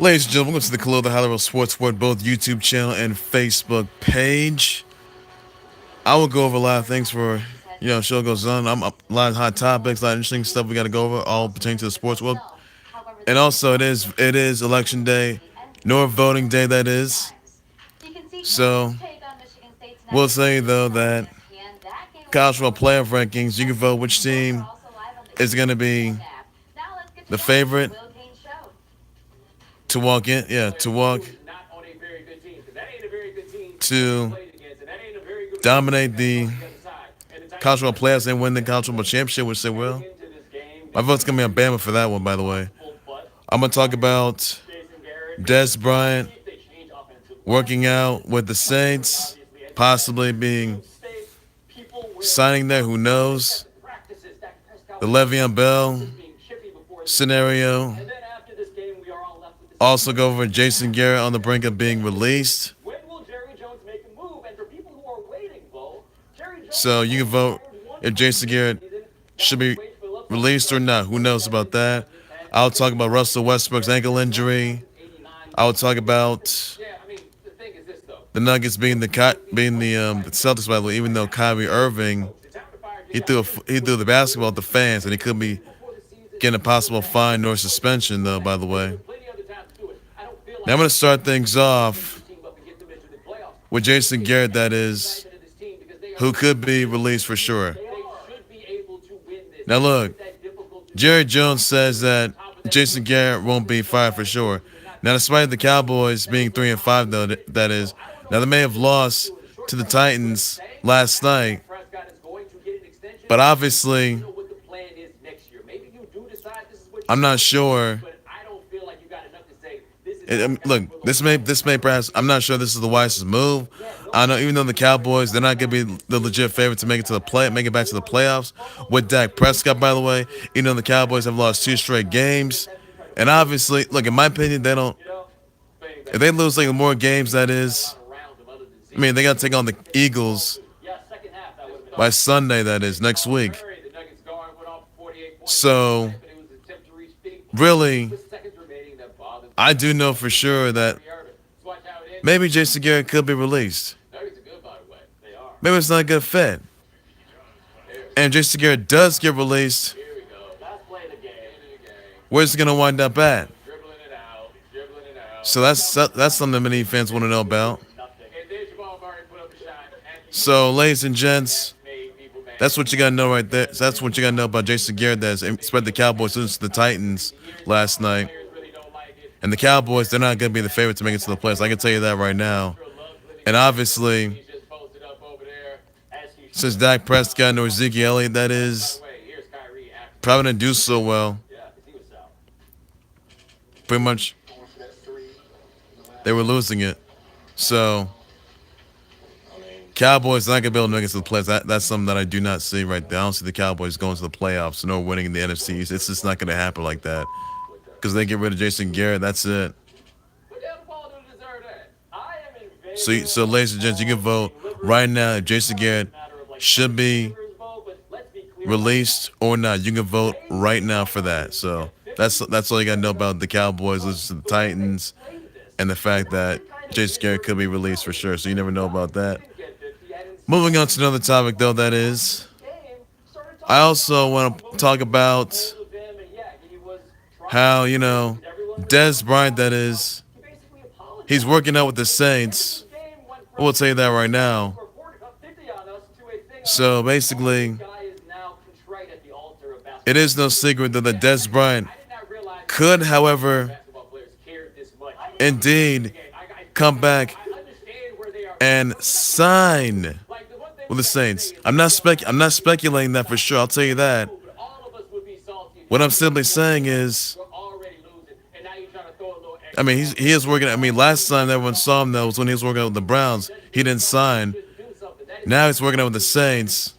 Ladies and gentlemen, welcome to the Khalil the Hollywood Sports Word, both YouTube channel and Facebook page. I will go over a lot of things for, show goes on. I'm a lot of hot topics, a lot of interesting stuff we got to go over, all pertaining to the sports world. And also, it is election day, nor voting day that is. So, we'll say though that college football playoff rankings, you can vote which team is going to be the favorite to walk in. Yeah, to walk to dominate the college football playoffs and win the college football championship, which they will. My vote's gonna be on Bama for that one, by the way. I'm gonna talk about Dez Bryant working out with the Saints, possibly being signing there. Who knows? The Le'Veon Bell scenario. Also go over Jason Garrett on the brink of being released. So you can vote if Jason Garrett should be released or not. Who knows about that? I'll talk about Russell Westbrook's ankle injury. I'll talk about the Nuggets being the Celtics, by the way. Even though Kyrie Irving he threw the basketball at the fans, and he could be getting a possible fine or suspension, though. By the way, now I'm going to start things off with Jason Garrett. That is, who could be released for sure. Now look, Jerry Jones says that Jason Garrett won't be fired for sure. Now, despite the Cowboys being 3-5, though, that is, now they may have lost to the Titans last night, but obviously, I'm not sure. Look, this may perhaps. I'm not sure this is the wisest move. I know, even though the Cowboys, they're not going to be the legit favorite to make it back to the playoffs with Dak Prescott. By the way, even though the Cowboys have lost 2 straight games, and obviously, look, in my opinion, they don't. If they lose like more games, that is, I mean, they got to take on the Eagles by Sunday. That is next week. So, really, I do know for sure that maybe Jason Garrett could be released. Maybe it's not a good fit. And Jason Garrett does get released. Where's it going to wind up at? So that's something many fans want to know about. So, ladies and gents, that's what you got to know right there. So that's what you got to know about Jason Garrett. That spread the Cowboys into the Titans last night. And the Cowboys, they're not going to be the favorite to make it to the playoffs. I can tell you that right now. And obviously, since Dak Prescott nor Ezekiel Elliott, that is, probably didn't do so well. Pretty much, they were losing it. So, Cowboys not going to be able to make it to the playoffs. That's something that I do not see right there. I don't see the Cowboys going to the playoffs nor winning the NFC East. It's just not going to happen like that. Because they get rid of Jason Garrett, that's it. So, ladies and gents, you can vote right now if Jason Garrett should be released or not. You can vote right now for that. So that's all you got to know about the Cowboys, losing to the Titans, and the fact that Jason Garrett could be released for sure. So you never know about that. Moving on to another topic, though, that is, I also want to talk about how, Dez Bryant, that is, he's working out with the Saints. We'll tell you that right now. So basically, it is no secret that the Dez Bryant could, however, indeed come back and sign with the Saints. I'm not speculating that for sure. I'll tell you that. What I'm simply saying is, I mean, he is working. I mean, last time everyone saw him, though, was when he was working out with the Browns. He didn't sign. Now he's working out with the Saints.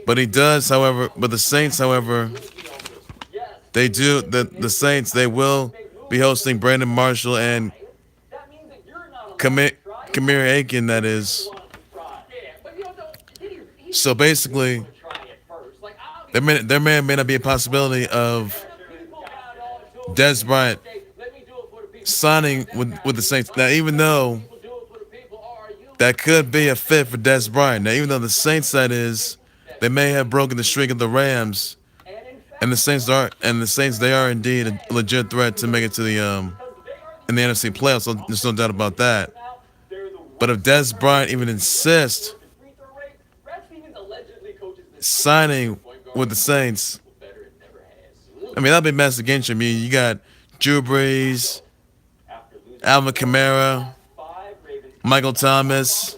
But he does, however, but the Saints, however, they do, the Saints, they will be hosting Brandon Marshall and Kamir Aiken, that is. So basically, there may not be a possibility of Dez Bryant signing with the Saints. Now, even though that could be a fit for Dez Bryant. Now, even though the Saints, that is, they may have broken the streak of the Rams, and the Saints they are indeed a legit threat to make it to the in the NFC playoffs. So there's no doubt about that. But if Dez Bryant even insists signing with the Saints, I mean that'd be massive against you. I mean you got Drew Brees, Alvin Kamara, Michael Thomas.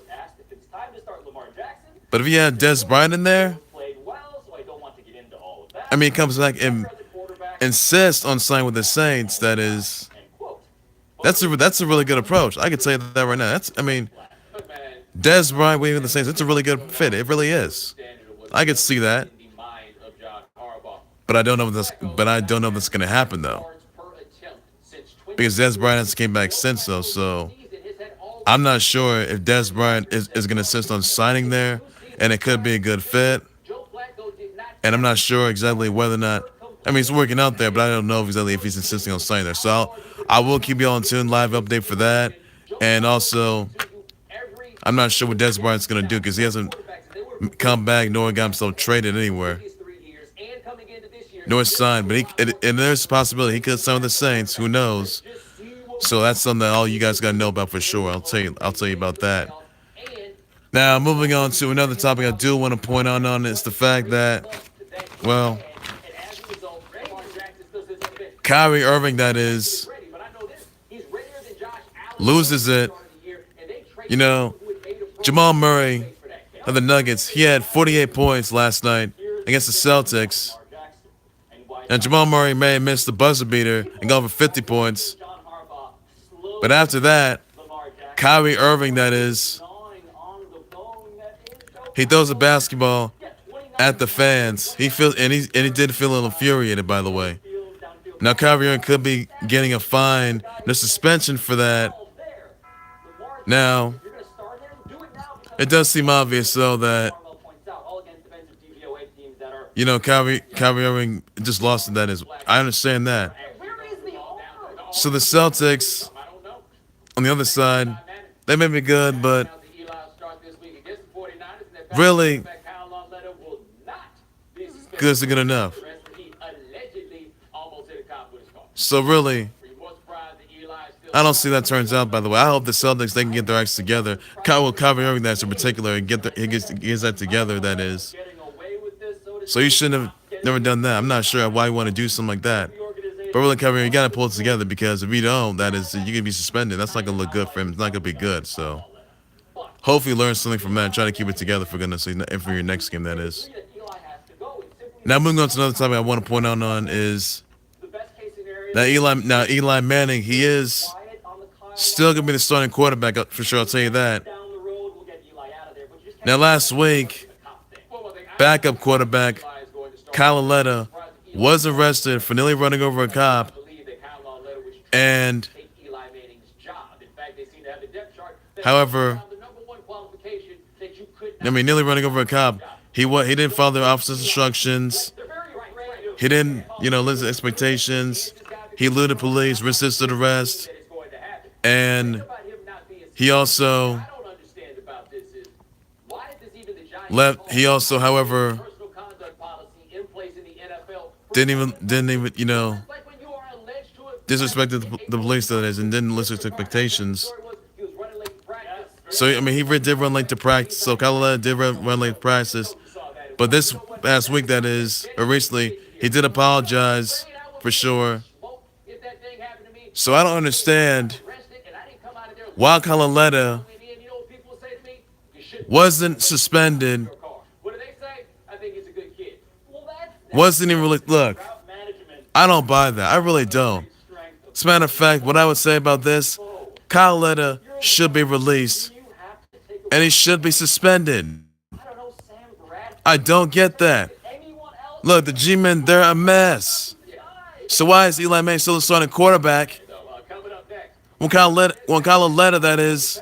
But if you had Dez Bryant in there, I mean, he comes back and insists on signing with the Saints. That's a really good approach. I could say that right now. Dez Bryant with the Saints. It's a really good fit. It really is. I could see that, but I don't know if that's going to happen though, because Dez Bryant has came back since though. So I'm not sure if Dez Bryant is going to insist on signing there, and it could be a good fit. And I'm not sure exactly whether or not. I mean, he's working out there, but I don't know exactly if he's insisting on signing there. So I will keep you all in tune. Live update for that. And also, I'm not sure what Dez Bryant's going to do because he hasn't come back nor got himself traded anywhere. Nor signed. But and there's a possibility he could sign with the Saints. Who knows? So that's something that all you guys got to know about for sure. I'll tell you about that. Now, moving on to another topic I do want to point out on is the fact that, well, Kyrie Irving, that is, loses it. You know, Jamal Murray of the Nuggets, he had 48 points last night against the Celtics. And Jamal Murray may have missed the buzzer beater and gone for 50 points. But after that, Kyrie Irving, that is, he throws a basketball at the fans. He did feel a little infuriated, by the way. Now Kyrie Irving could be getting a fine, no suspension for that. Now, it does seem obvious though that Kyrie Irving just lost in that. I understand that. So the Celtics, on the other side, they may be good, but really, good isn't good enough. So really, I don't see that turns out. By the way, I hope the Celtics they can get their acts together. Kyrie Irving, that's in particular, and gets that together. That is. So you shouldn't have never done that. I'm not sure why you want to do something like that. But really, Kyrie, you gotta pull it together because if you don't, that is, you can be suspended. That's not gonna look good for him. It's not gonna be good. So. Hopefully learn something from that and try to keep it together for your next game, that is. Now moving on to another topic I want to point out on is that Eli Manning, he is still going to be the starting quarterback for sure, I'll tell you that. Now last week, backup quarterback Khalil was arrested for nearly running over a cop, and however, nearly running over a cop. He didn't follow the officer's instructions. He didn't, listen to expectations. He eluded police, resisted arrest, and he also left. He also, however, didn't even, disrespected the police, that is, and didn't listen to expectations. So, he did run late to practice. So, Khalil did run late to practice. But this past week, that is, or recently, he did apologize for sure. So, I don't understand why Khalil wasn't suspended. Wasn't even really. Look, I don't buy that. I really don't. As a matter of fact, what I would say about this, Khalil should be released. And he should be suspended. I don't get that. Look, the G-men, they're a mess. So why is Eli Manning still the starting quarterback when Khalil, that is,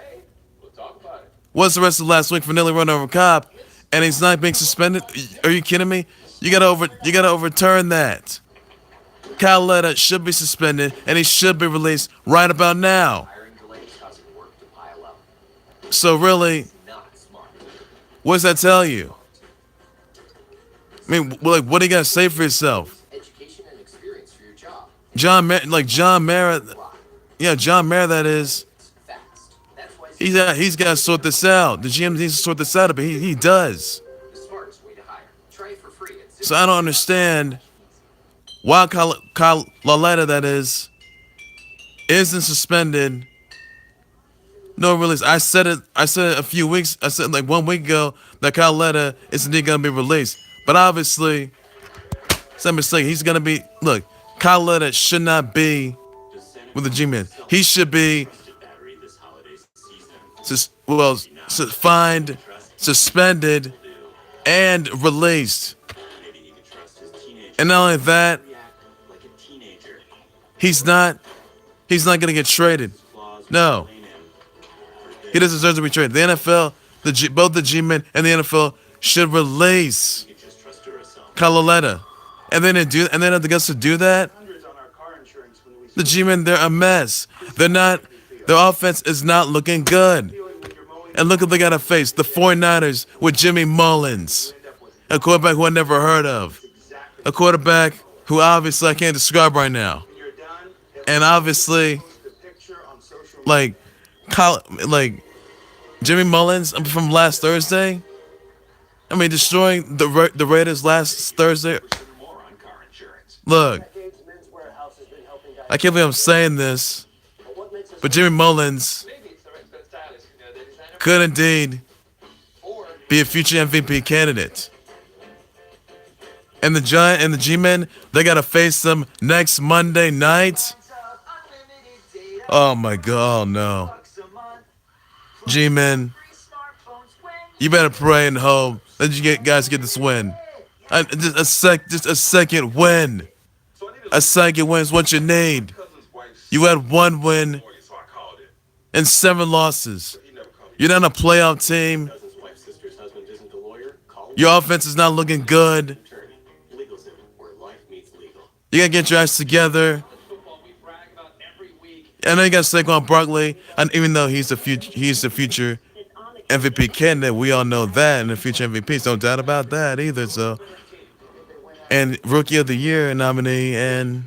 was arrested last week for nearly running over a cop, and he's not being suspended? Are you kidding me? You gotta overturn that. Khalil should be suspended, and he should be released right about now. So really, what does that tell you? I mean, like, what are you gonna say for yourself? John Merritt, yeah, John Merritt. That is, he's got to sort this out. The GM needs to sort this out, but he does. So I don't understand why Khalil, that is, isn't suspended. No release. I said it a few weeks. I said like 1 week ago that Khalil isn't gonna be released. But obviously, it's a mistake. He's gonna be. Look, Khalil should not be with the G-Man. He should be fined, suspended, and released. And not only that, he's not gonna get traded. No. He doesn't deserve to be traded. The NFL, both the G-Men and the NFL should release Khalil. And then have the guts to do that. The G-Men, they're a mess. They're not. Their offense is not looking good. And look what they got to face: the 49ers with Jimmy Mullins, a quarterback who I never heard of, a quarterback who obviously I can't describe right now, and obviously, like Jimmy Mullins from last Thursday. I mean, destroying the Raiders last Thursday. Look, I can't believe I'm saying this, but Jimmy Mullins could indeed be a future MVP candidate. And the G-Men, they gotta face them next Monday night. Oh my God, no. G-Men, you better pray and hope that you guys get this win. Just a second win. A second win is what you need. You had 1 win and 7 losses. You're not a playoff team. Your offense is not looking good. You gotta get your ass together. I know you got Saquon Barkley, and even though he's the future MVP candidate, we all know that, and the future MVP, no doubt about that either. So, and Rookie of the Year nominee and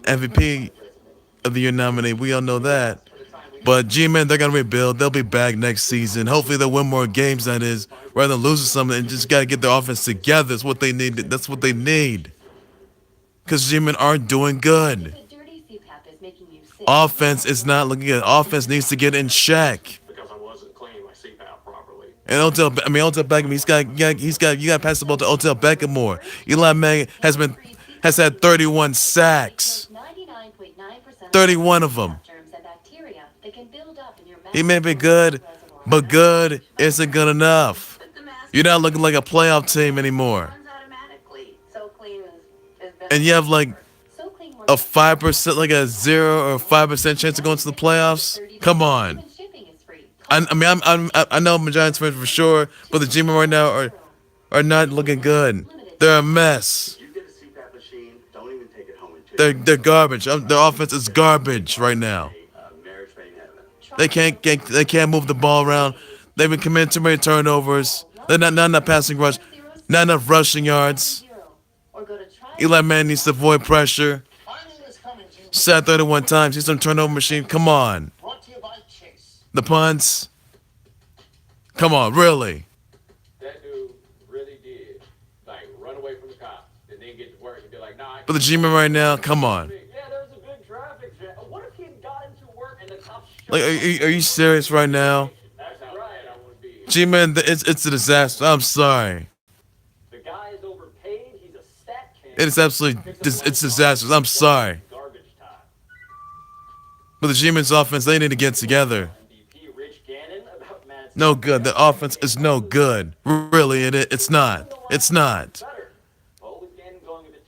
MVP of the Year nominee, we all know that. But G-Men, they're gonna rebuild. They'll be back next season. Hopefully, they'll win more games. That is, rather than losing something, and just gotta get their offense together. That's what they need. That's what they need. Because G-Men aren't doing good. Offense is not looking good. Offense needs to get in check. And Odell Beckham, you got to pass the ball to Odell Beckham more. Eli Manning has had 31 sacks. 31 of them. He may be good, but good isn't good enough. You're not looking like a playoff team anymore. And you have like a 5%, like a 0 or 5% chance of going to the playoffs. Come on. I know I'm a Giants fan for sure, but the G-Men right now are not looking good. They're a mess. They're garbage. Their offense is garbage right now. They can't move the ball around. They've been committing too many turnovers. They're not enough passing rush, not enough rushing yards. Eli Manning needs to avoid pressure. Sacked 31 times. He's some turnover machine. Come on. The punts. Come on, really. That dude really did, like, run away from the cops and then get to work and be like, nah. But the G-Men right now, come on. Yeah, there was a big traffic jam. What if he got into work and the cops showed Like, are you serious right now? That's how right I would be. G-Men, it's a disaster. I'm sorry. The guy is overpaid. He's a stat king. It is absolutely, it's disastrous. I'm sorry. Garbage time. But the G-Men's offense, they need to get together. No good. The offense is no good. Really, it's not. It's not.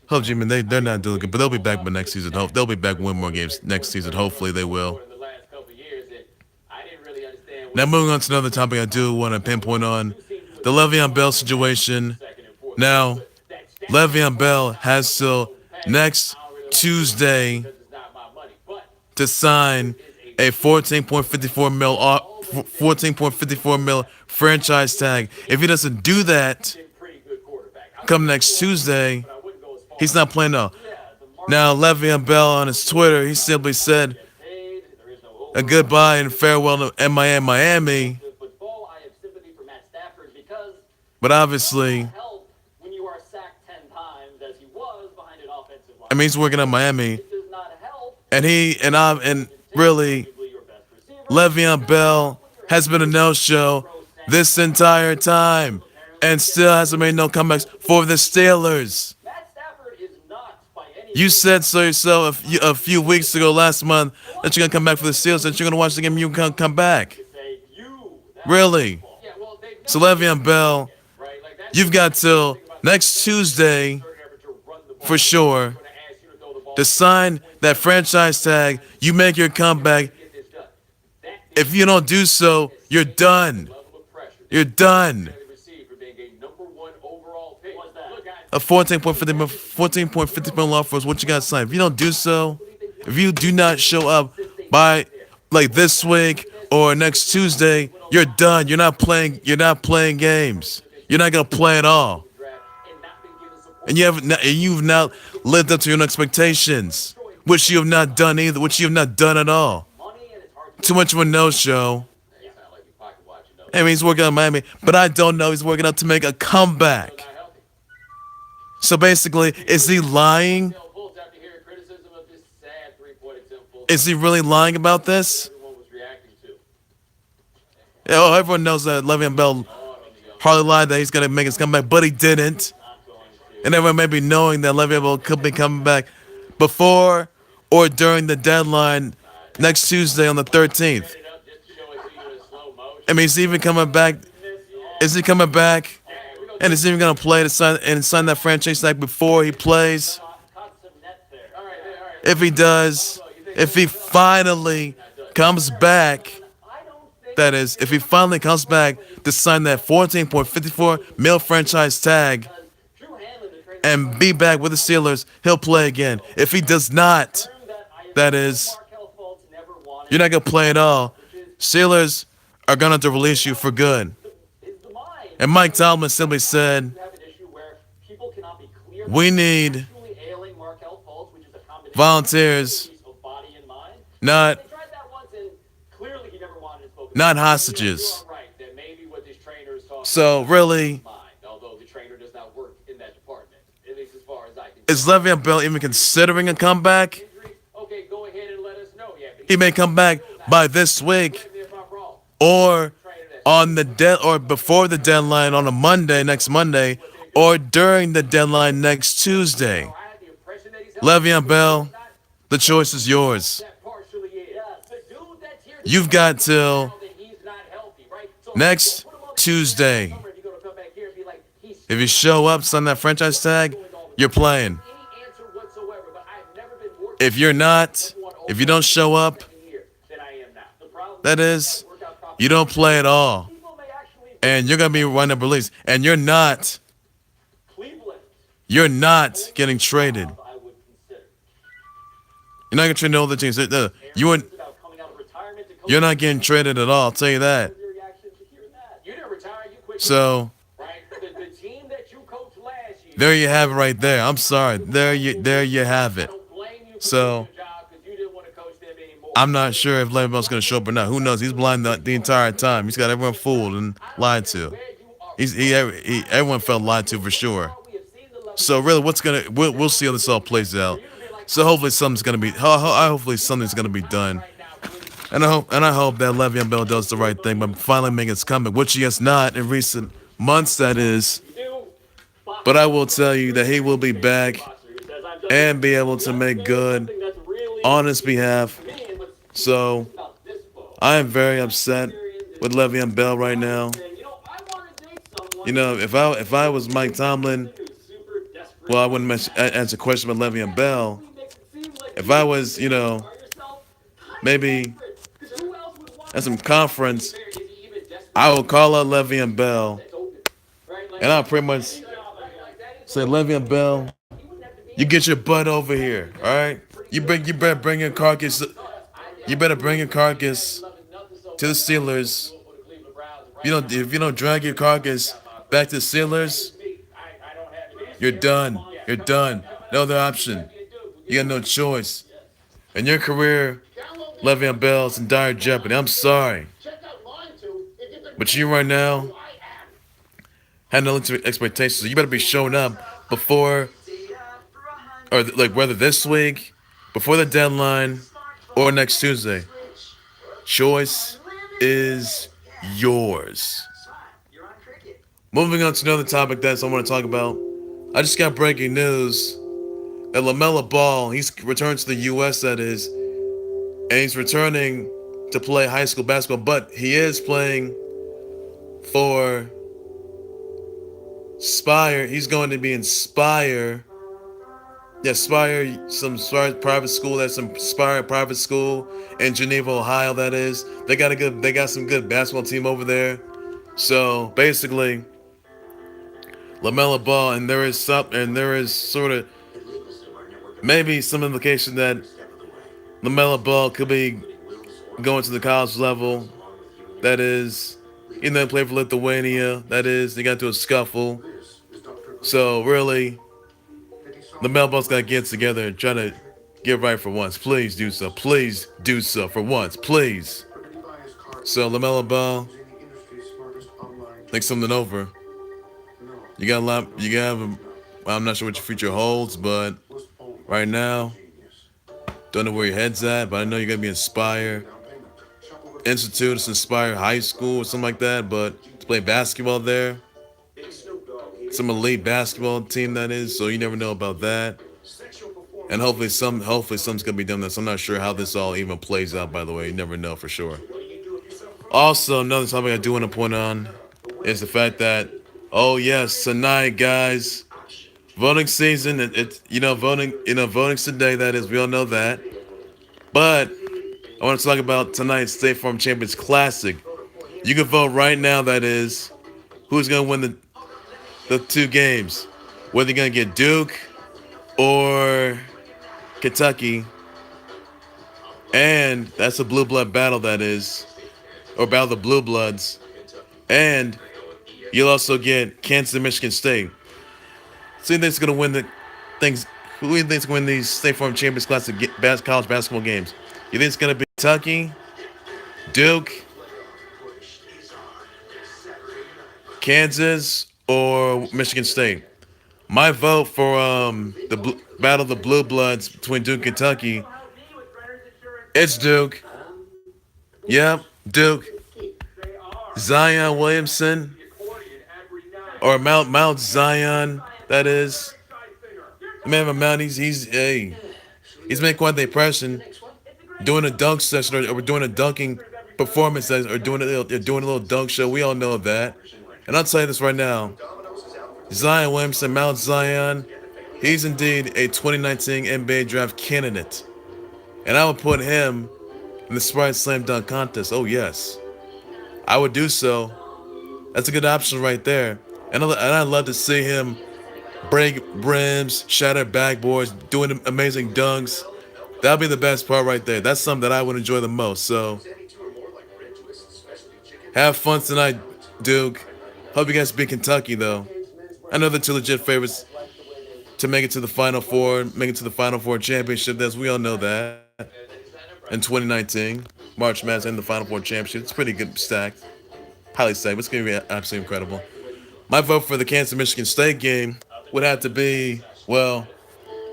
Hope G-Men, they're not doing good, but they'll be back by next season. They'll be back win more games next season. Hopefully they will. Now moving on to another topic I do want to pinpoint on. The Le'Veon Bell situation. Now, Le'Veon Bell has till next Tuesday because it's not my money. But to sign a 14.54 mil franchise tag. If he doesn't do that a pretty good quarterback. I come wouldn't next go as far, Tuesday, but I wouldn't go as far. he's not playing though. Yeah, the Now, market Le'Veon Bell on his Twitter, he simply said gets paid. There is no a over. goodbye and farewell to Miami. But Ball, I have sympathy for Matt Stafford because But it obviously, doesn't help when you are sacked 10 times as he was behind an offensive line. I mean, he's working on Miami, It does not help and really, arguably your best receiver. Le'Veon Bell has been a no-show this entire time, and still hasn't made no comebacks for the Steelers. Matt Stafford is not by any You said so yourself a few weeks ago, last month, that you're gonna come back for the Steelers, that you're gonna watch the game, and you can come back. say you. That's Really? yeah, well, they So Le'Veon Bell, right? Like that's you've got till next Tuesday third effort to run the ball. for sure Gonna ask you to throw the ball. to sign that franchise tag. You make your comeback. Get this done. That If you don't do so, you're done. level of pressure You're done. they received for being a number one overall pick. What's that? Look, guys, A 14.50 mil offer is what you got to sign. If you don't do so, if you do not show up by like this week or next Tuesday, you're done. You're not playing. You're not playing games. You're not gonna play at all. draft and not been given support. And you've not lived up to your own expectations, which you have not done either. Which you have not done at all. Money and it's hard to Too much of a no-show. it's not like you pocket watching those. I mean, he's working on Miami, but I don't know. He's working out to make a comeback. Not healthy. So basically, is he lying? Bill Bulls, after hearing criticism of this sad three-point example, Is he really lying about this? everyone was reacting to. Oh, everyone knows that Le'Veon Bell hardly lied that he's gonna make his comeback, but he didn't. Not going to. And everyone may be knowing that Le'Veon Bell could be coming back before or during the deadline next Tuesday on the 13th. Set it up just to show it to you in slow motion. I mean, is he even coming back? Is he coming back? And is he even gonna play to sign that franchise tag before he plays? Caught some net there. All right, all right. If he does, if he finally comes back, I don't think that is, if he finally comes back to sign that 14.54 mil franchise tag Drew Hanlon, the trainer, and be back with the Steelers, he'll play again. If he does not, that is, Markel Fultz never wanted you're not gonna play at all. Steelers are gonna have to release you for good. is the mind. And Mike Tomlin simply said, You have an issue where people cannot be clear. we need Truly ailing Markel Fultz, which is a combination volunteers, of body and mind. not They tried that once, and clearly he never wanted to spoken. not hostages. You are right that maybe what this trainer is talking So really, about is mind, although the trainer does not work in that department, at least as far as I can. is Le'Veon Bell even considering a comeback? Injury? Okay, go ahead and let us know. Yeah, but He may come back by this week correct me if I'm wrong. or Trainer that on the or before the deadline on a Monday, next Monday, or during the deadline next Tuesday. I had the impression that he's healthy. Le'Veon Bell, the choice is yours. That partially is. Yeah, the dude that's here You've got till now that he's not healthy, right? So next put him on the Tuesday. summer if you're gonna come back here and be like, he's If you show up, sign that franchise tag, you're playing. any answer whatsoever, but I've never been more If you're not, if you don't show up, here than I am now. The problem that is, you don't play at all. people may actually And you're gonna be running release. And Cleveland, you're not getting traded. I would consider. You're not getting traded to other teams. You and About coming out of retirement to coach. you're not getting traded at all. I'll tell you that. Your reaction to hearing that? You didn't retire, you quit. So Right? The team that you coached last year. there you have it right there. I'm sorry. There you have it. Don't blame you for So your job because you didn't want to coach them anymore. I'm not sure if Le'Veon Bell's gonna show up or not. Who knows? He's blind the entire time. He's got everyone fooled and lied to. Where you are. Everyone felt lied to for sure. We have seen the level. So really, we'll see how this all plays out. So hopefully something's gonna be done. And I hope that Le'Veon Bell does the right thing, but finally make his comeback, which he has not in recent months. That is. But I will tell you that he will be back and be able to make good on his behalf. So I am very upset with Le'Veon Bell right now. You know, if I was Mike Tomlin, well, I wouldn't answer a question about Le'Veon Bell. If I was, maybe at some conference, I would call out Le'Veon Bell, and I'll pretty much say, Le'Veon Bell, You get your butt over here, all right? You better bring your carcass. You better bring your carcass to the Steelers. If you don't drag your carcass back to the Steelers, you're done. You're done. No other option. You got no choice. And your career, Le'Veon Bell's in dire jeopardy. I'm sorry, but you right now have no expectations. So you better be showing up before, or like whether this week, before the deadline, or next Tuesday. Choice is yours. Moving on to another topic that I want to talk about. I just got breaking news that Lamelo Ball, he's returned to the U.S. That is, and he's returning to play high school basketball. But he is playing for Spire. He's going to be in Spire. Yeah, Spire private school. That's some Spire private school in Geneva, Ohio. That is. They got some good basketball team over there. So basically, Lamelo Ball, and there is sort of maybe some implication that Lamelo Ball could be going to the college level. That is, he then played for Lithuania. That is, they got into a scuffle. So really, Lamelo Ball's got to get together and try to get right for once. Please do so. Please do so for once. Please. So Lamelo Ball, think something over. You got a lot. You got. Well, I'm not sure what your future holds, but right now, don't know where your head's at. But I know you're gonna be Inspire Institute, it's Inspire High School or something like that. But to play basketball there, some elite basketball team that is. So you never know about that. And hopefully something's gonna be done. This I'm not sure how this all even plays out. By the way, you never know for sure. Also, another topic I do want to point on is the fact that, oh yes, tonight, guys, voting season. Voting's today. That is, we all know that. But I want to talk about tonight's State Farm Champions Classic. You can vote right now. That is, who's gonna win the two games, whether you're gonna get Duke or Kentucky, and that's a blue blood battle. That is, or battle of the blue bloods, and you'll also get Kansas and Michigan State. So who think's gonna win the things? Who do you think's gonna win these State Farm Champions Classic college basketball games? You think it's gonna be Kentucky, Duke, Kansas, or Michigan State? My vote for battle of the blue bloods between Duke and Kentucky. It's Duke. Yep, Duke. Zion Williamson or Mount Zion. That is. The man of Mount. He's made quite the impression. Doing a dunk session or doing a dunking performance or doing a little dunk show. We all know that. And I'll tell you this right now. Zion Williamson, Mount Zion, he's indeed a 2019 NBA draft candidate. And I would put him in the Sprite Slam Dunk Contest. Oh, yes. I would do so. That's a good option right there. And I'd love to see him break brims, shatter backboards, doing amazing dunks. That'd be the best part right there. That's something that I would enjoy the most. So, have fun tonight, Duke. Hope you guys beat Kentucky, though. I know the two legit favorites to make it to the Final Four, make it to the Final Four championship. We all know that. In 2019, March Madness and the Final Four championship. It's pretty good stacked. Highly stacked. It's going to be absolutely incredible. My vote for the Kansas Michigan State game would have to be, well,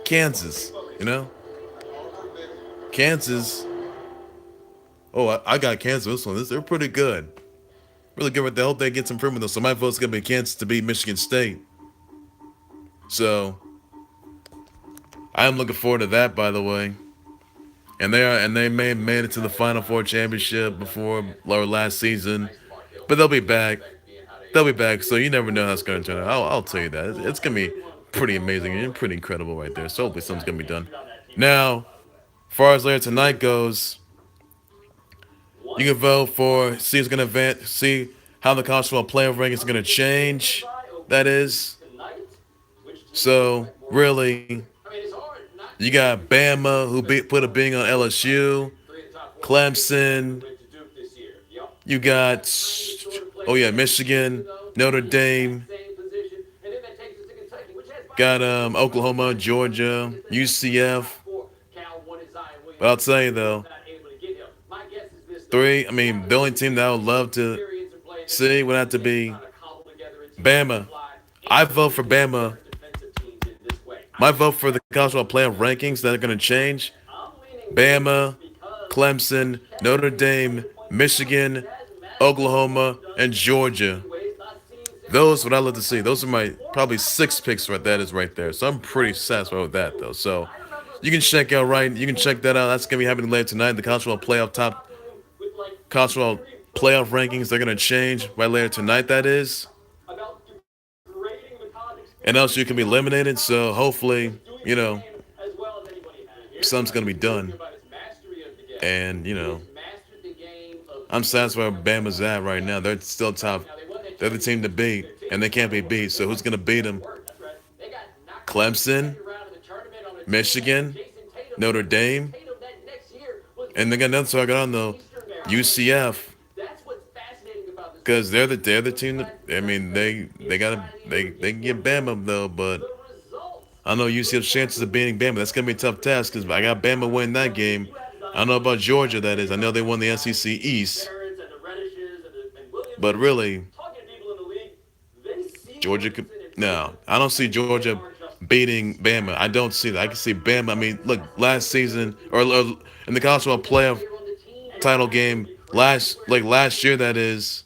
Kansas. Kansas. Oh, I got Kansas this one. They're pretty good. Really good with the hope they get some improvement though. So my vote's gonna be Kansas to beat Michigan State. So I am looking forward to that, by the way. And they made it to the Final Four championship before or last season, but they'll be back. They'll be back. So you never know how it's gonna turn out. I'll tell you that it's gonna be pretty amazing and pretty incredible right there. So hopefully something's gonna be done. Now, as far as later tonight goes, you can vote for see who's gonna advance, see how the college football playoff rankings is gonna change. That is. So really, You got Bama, who put a bing on LSU. Three of the top four Clemson. went to Duke this year. Yep. You got, oh yeah, Michigan, Notre Dame. Same position. And then that takes us to Kentucky, which has, by the Got way, Oklahoma, Georgia, UCF. four. Cal wanted Zion But I'll Williamson, tell you though, not able to get him. My guess is this, though. three. I mean, the only team that I would love to Experience and playing see would have to be trying to cobble together a team Bama. fly. I vote for Bama. Defensive teams in this way. My vote for the college football playoff rankings that are going to change. I'm leaning Bama, because Clemson, Notre Dame, Michigan, Oklahoma, and Georgia. ways not seeing Those what I love to see. Those are my probably six picks right that is right there. So I'm pretty satisfied with that though. So you can check out right. You can check that out. That's gonna be happening later tonight. The college football playoff top with like college football playoff rankings. They're gonna change right later tonight. That is, about degrading the college and else you can be eliminated. So hopefully, you know, as well as anybody has. something's gonna be done. About his mastery of the game. And Mastered the game of I'm satisfied where Bama's at right now. They're still top. They're the team to beat, and they can't be beat. So who's gonna beat them? that's right. They got knocked Clemson, around in the tournament on a Michigan, Jason Tatum. Notre Dame, Tatum that next year was and they got another target on though, UCF, that's what's fascinating about this. because they're the team. That, I mean, they can get Bama though, but Results. I know UCF's chances of beating Bama. That's gonna be a tough task because I got Bama winning that game. I don't know about Georgia. That is, I know they won the SEC East, Barretts and the Reddishes and Williams. but really, Talking to people in the league, they see Georgia could. No, I don't see Georgia beating Bama. I don't see that. I can see Bama. I mean, look, last season or in the college football playoff title game last year, that is,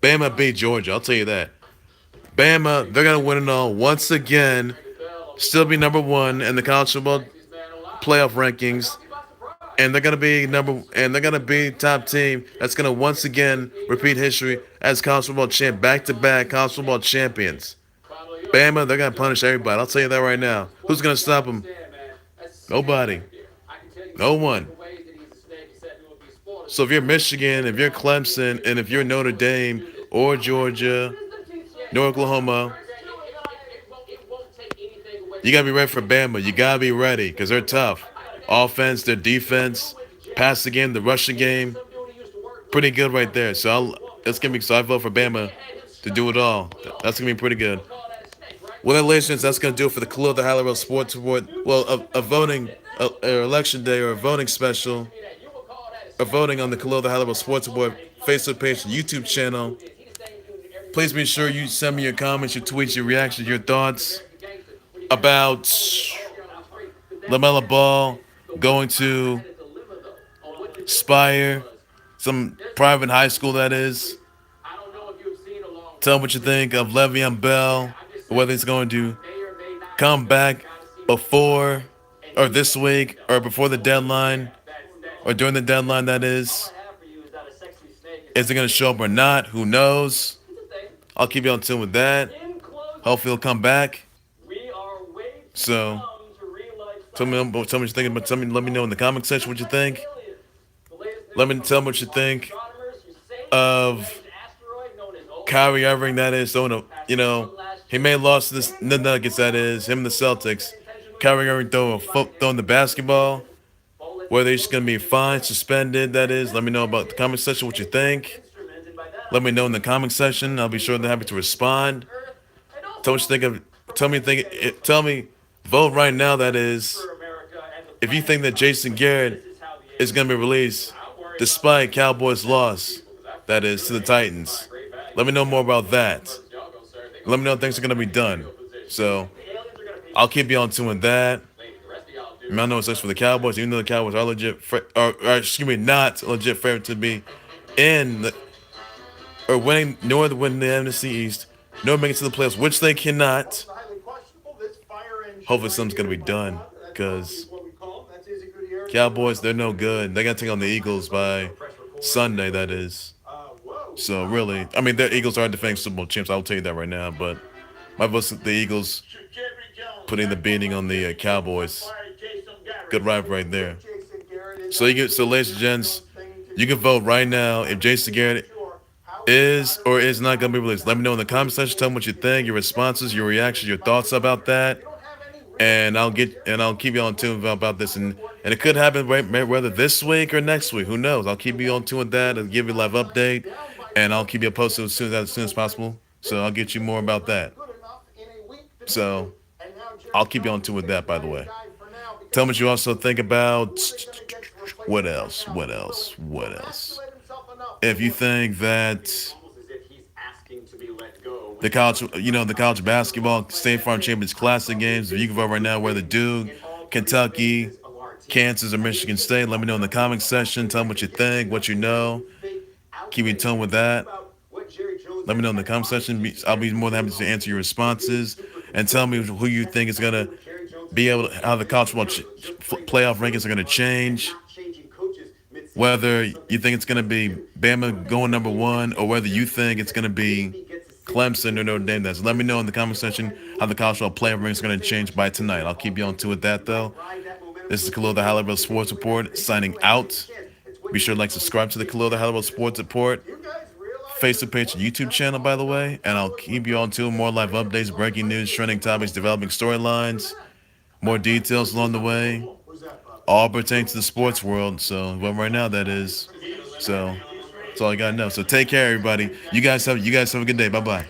Bama beat Georgia. I'll tell you that. Bama, they're gonna win it all once again. Still be number one in the college football playoff rankings, and they're gonna be top team. That's gonna once again repeat history as college football back-to-back college football champions. Bama, they're gonna punish everybody. I'll tell you that right now. Who's gonna stop them? Nobody. No one. So if you're Michigan, if you're Clemson, and if you're Notre Dame or Georgia, North Oklahoma, you gotta be ready for Bama. You gotta be ready because they're tough. Offense, their defense, pass game, the rushing game, pretty good right there. That's gonna be so. I vote for Bama to do it all. That's gonna be pretty good. Well, then, ladies and gents, that's gonna do it for the Khalil the Highlight Sports Report. Well, a voting, election day or a voting special, or voting on the Khalil the Highlight Sports Report Facebook page, YouTube channel. Please be sure you send me your comments, your tweets, your reactions, your thoughts about Lamelo Ball going to Spire, some private high school that is. Tell me what you think of Le'Veon Bell, whether he's going to come back before or this week or before the deadline or during the deadline, that is. Is it going to show up or not? Who knows? I'll keep you on tune with that. Hopefully he'll come back. So, tell me what you're thinking. But let me know in the comment section what you think. Tell me what you think of Kyrie Irving. That is, he may have lost to the Nuggets. That is, him and the Celtics. Kyrie Irving throwing the basketball. Whether he's gonna be fined, suspended. That is, let me know about the comment section what you think. Let me know in the comment section. I'll be sure to happy to respond. Tell me what you think of. Tell me. Vote right now. That is, if you think that Jason Garrett is gonna be released despite Cowboys' loss, that is to the Titans. Let me know more about that. Let me know if things are gonna be done. So I'll keep you on tune with that. I know it's just for the Cowboys, even though the Cowboys are legit, not legit favorite to be in the, or winning, nor to win the NFC East, nor making it to the playoffs, which they cannot. Hopefully something's gonna be done, because Cowboys, they're no good. They gotta take on the Eagles by Sunday, that is. So really, I mean, the Eagles are defending Super Bowl champs. I'll tell you that right now. But my vote's the Eagles putting the beating on the Cowboys. Good ride right there. So ladies and gents, you can vote right now if Jason Garrett is or is not going to be released. Let me know in the comment section. Tell me what you think, your responses, your reactions, your thoughts about that. and I'll keep you on tune about this, and it could happen whether this week or next week. Who knows? I'll keep you on tune with that and give you a live update, and I'll keep you posted as soon as possible. So I'll get you more about that. So I'll keep you on tune with that. By the way, tell me what you also think about. What else? What else? What else? If you think that Almost as if he's asking to be let go. the college basketball State Farm Champions Classic games, if you can vote right now whether Duke, Kentucky, Kansas, or Michigan State, let me know in the comment section. Tell me what you think, what you know. Keep in tune with that. Let me know in the comment section. I'll be more than happy to answer your responses and tell me who you think is gonna be able to, how the college football playoff rankings are gonna change. Whether you think it's gonna be Bama going number one, or whether you think it's gonna be Clemson or Notre Dame. Let me know in the comment section how the college football playoff rankings are gonna change by tonight. I'll keep you on to with that though. This is Khalil the High Sports Report signing out. Be sure to subscribe to the Khalil the High Sports Report Facebook page and YouTube channel, by the way, and I'll keep you on to more live updates, breaking news, trending topics, developing storylines, more details along the way, all pertain to the sports world. So, well, right now that is. So, that's all I gotta know. So, take care, everybody. You guys have a good day. Bye bye.